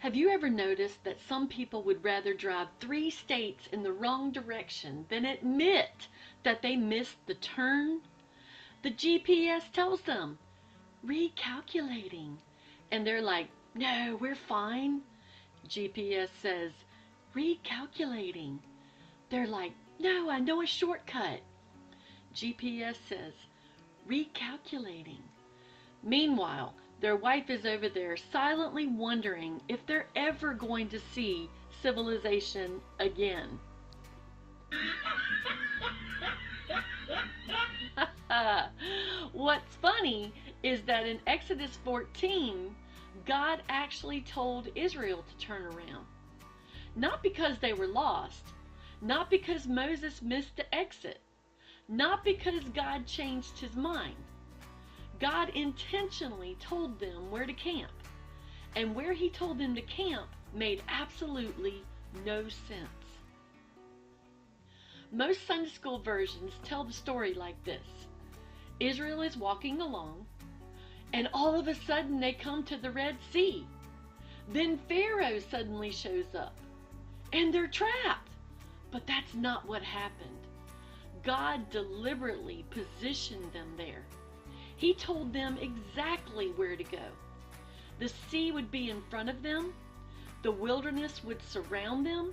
Have you ever noticed that some people would rather drive 3 states in the wrong direction than admit that they missed the turn? The GPS tells them, recalculating. And they're like, no, we're fine. GPS says, recalculating. They're like, no, I know a shortcut. GPS says, recalculating. Meanwhile, their wife is over there silently wondering if they're ever going to see civilization again. What's funny is that in Exodus 14, God actually told Israel to turn around. Not because they were lost, not because Moses missed the exit, not because God changed his mind. God intentionally told them where to camp, and where he told them to camp made absolutely no sense. Most Sunday school versions tell the story like this. Israel is walking along, and all of a sudden they come to the Red Sea. Then Pharaoh suddenly shows up, and they're trapped. But that's not what happened. God deliberately positioned them there. He told them exactly where to go. The sea would be in front of them, the wilderness would surround them,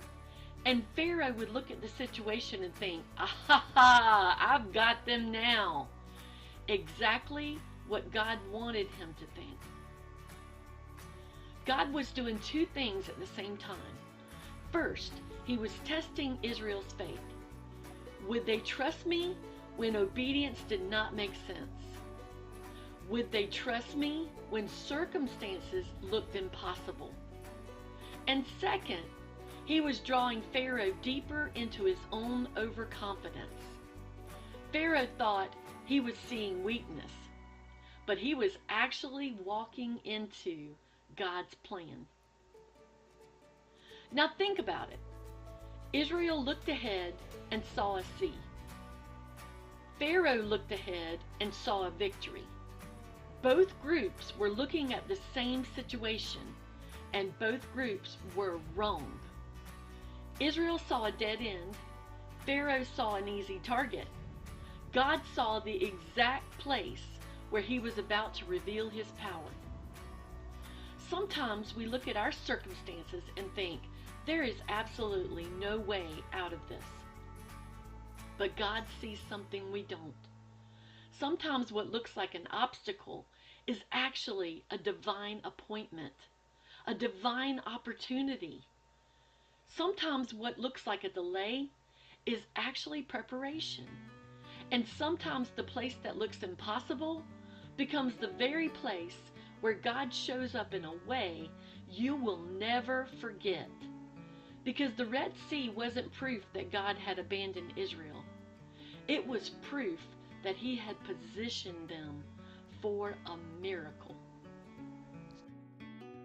and Pharaoh would look at the situation and think, ah, I've got them now. Exactly what God wanted him to think. God was doing 2 things at the same time. First, he was testing Israel's faith. Would they trust me when obedience did not make sense? Would they trust me when circumstances looked impossible? And second, he was drawing Pharaoh deeper into his own overconfidence. Pharaoh thought he was seeing weakness, but he was actually walking into God's plan. Now think about it. Israel looked ahead and saw a sea. Pharaoh looked ahead and saw a victory. Both groups were looking at the same situation, and both groups were wrong. Israel saw a dead end. Pharaoh saw an easy target. God saw the exact place where he was about to reveal his power. Sometimes we look at our circumstances and think, there is absolutely no way out of this. But God sees something we don't. Sometimes what looks like an obstacle is actually a divine appointment, a divine opportunity. Sometimes what looks like a delay is actually preparation. And sometimes the place that looks impossible becomes the very place where God shows up in a way you will never forget. Because the Red Sea wasn't proof that God had abandoned Israel. It was proof that he had positioned them for a miracle.